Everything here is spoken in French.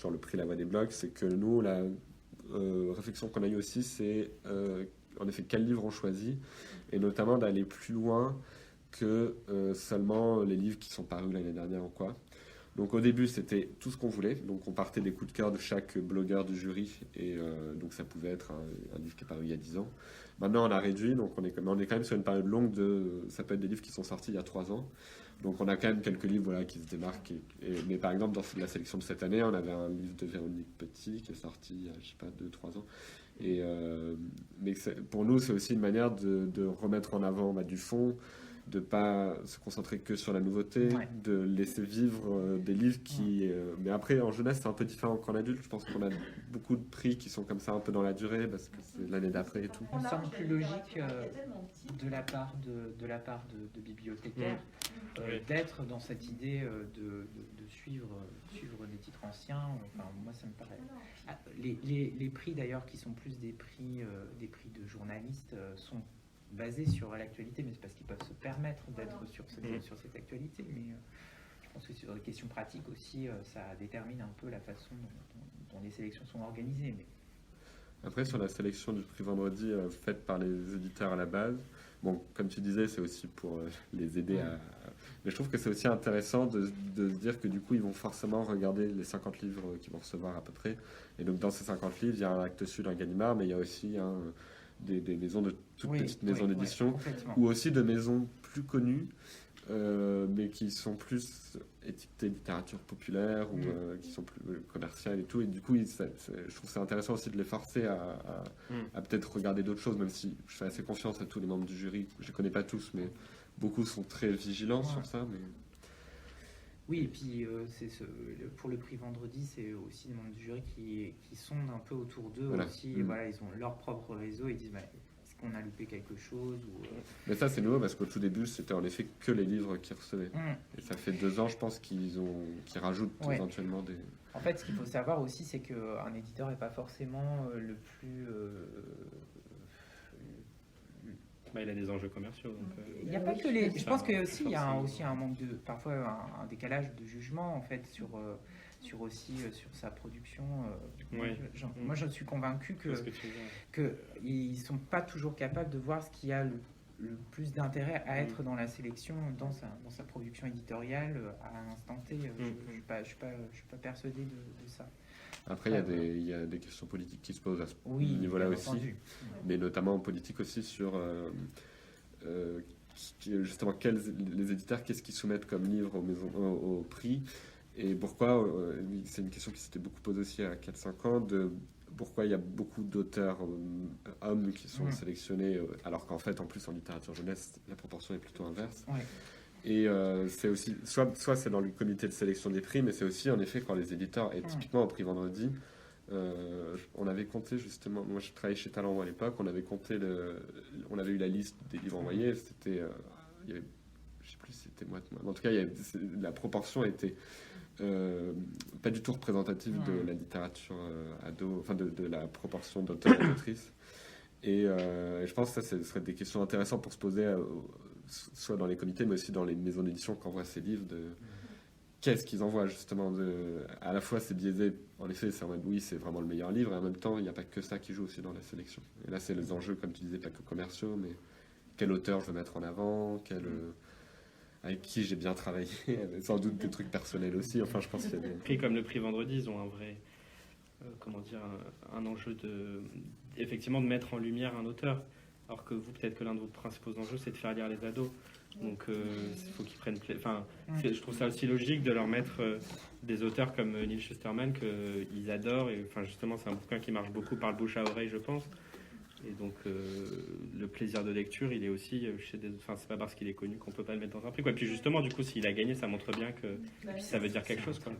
sur le prix La Voix des blogs, c'est que nous, la réflexion qu'on a eue aussi, c'est en effet quel livre on choisit, et notamment d'aller plus loin que seulement les livres qui sont parus l'année dernière ou quoi. Donc au début, c'était tout ce qu'on voulait. Donc on partait des coups de cœur de chaque blogueur du jury. Et donc ça pouvait être un livre qui est paru il y a 10 ans. Maintenant, on a réduit. Donc on est quand même sur une période longue de... Ça peut être des livres qui sont sortis il y a 3 ans. Donc on a quand même quelques livres voilà, qui se démarquent. Mais par exemple, dans la sélection de cette année, on avait un livre de Véronique Petit qui est sorti il y a, je sais pas, 2-3 ans. Mais pour nous, c'est aussi une manière de remettre en avant du fond, de pas se concentrer que sur la nouveauté, de laisser vivre des livres qui... mais après, en jeunesse, c'est un peu différent qu'en adulte. Je pense qu'on a beaucoup de prix qui sont comme ça, un peu dans la durée, parce que c'est l'année d'après et tout. Ça me semble plus logique de la part de bibliothécaires d'être dans cette idée de suivre des titres anciens. Enfin, moi, ça me paraît... Les prix, d'ailleurs, qui sont plus des prix de journalistes, sont basés sur l'actualité, mais c'est parce qu'ils peuvent se permettre d'être sur cette actualité. Mais je pense que sur les questions pratiques aussi, ça détermine un peu la façon dont les sélections sont organisées. Mais... Après, sur la sélection du prix Vendredi faite par les éditeurs à la base, bon, comme tu disais, c'est aussi pour les aider à... Mais je trouve que c'est aussi intéressant de se dire que du coup, ils vont forcément regarder les 50 livres qu'ils vont recevoir à peu près. Et donc, dans ces 50 livres, il y a un Actes Sud, un Gallimard, mais il y a aussi des maisons de toutes petites maisons d'édition, ou aussi de maisons plus connues, mais qui sont plus étiquetées littérature populaire ou qui sont plus commerciales et tout. Et du coup, je trouve que c'est intéressant aussi de les forcer à peut-être regarder d'autres choses, même si je fais assez confiance à tous les membres du jury. Je les connais pas tous, mais beaucoup sont très vigilants sur ça. Mais... Oui, et puis pour le prix Vendredi, c'est aussi les membres du jury qui sondent un peu autour d'eux aussi. Voilà, ils ont leur propre réseau et ils disent est-ce qu'on a loupé quelque chose Mais ça, c'est nouveau parce qu'au tout début, c'était en effet que les livres qu'ils recevaient. Et ça fait 2 ans, je pense, qu'ils rajoutent éventuellement des... En fait, ce qu'il faut savoir aussi, c'est qu'un éditeur n'est pas forcément le plus... il a des enjeux commerciaux. Donc, il n'y a pas que les... Je pense qu'il y a aussi un manque de... Parfois un décalage de jugement, en fait, sur sa production. Moi, je suis convaincu qu'ils ne sont pas toujours capables de voir ce qui a le plus d'intérêt à être dans la sélection, dans sa production éditoriale à l'instant T. Je ne suis pas persuadé de ça. Après, il y a des questions politiques qui se posent à ce niveau-là aussi, mais notamment en politique aussi sur justement les éditeurs, qu'est-ce qu'ils soumettent comme livre au prix, et pourquoi, c'est une question qui s'était beaucoup posée aussi à 4-5 ans, pourquoi il y a beaucoup d'auteurs hommes qui sont sélectionnés, alors qu'en fait, en plus, en littérature jeunesse, la proportion est plutôt inverse. Et c'est aussi, soit c'est dans le comité de sélection des prix, mais c'est aussi en effet quand les éditeurs, et typiquement au prix Vendredi, on avait compté justement, moi je travaillais chez Talent à l'époque, on avait compté, on avait eu la liste des livres envoyés, c'était, il y avait, je sais plus si c'était moi, en tout cas la proportion était pas du tout représentative de la littérature ado, enfin de la proportion d'auteurs et d'autrices. Et je pense que ça, ce serait des questions intéressantes pour se poser soit dans les comités, mais aussi dans les maisons d'édition qui envoient ces livres, qu'est-ce qu'ils envoient justement. À la fois, c'est biaisé, en effet, c'est en mode oui, c'est vraiment le meilleur livre, et en même temps, il n'y a pas que ça qui joue aussi dans la sélection. Et là, c'est les enjeux, comme tu disais, pas que commerciaux, mais quel auteur je veux mettre en avant, avec qui j'ai bien travaillé, sans doute des trucs personnels aussi. Enfin, je pense qu'il y a des... Prix comme le prix Vendredi, ils ont un vrai, un enjeu effectivement de mettre en lumière un auteur. Alors que vous, peut-être que l'un de vos principaux enjeux, c'est de faire lire les ados. Donc, il faut qu'ils prennent... je trouve ça aussi logique de leur mettre des auteurs comme Neil Shusterman qu'ils adorent. Et, justement, c'est un bouquin qui marche beaucoup par le bouche à oreille, je pense. Et donc, le plaisir de lecture, il est aussi chez des... c'est pas parce qu'il est connu qu'on peut pas le mettre dans un prix, quoi. Et puis justement, du coup, s'il a gagné, ça montre bien que ça veut dire quelque chose, quoi.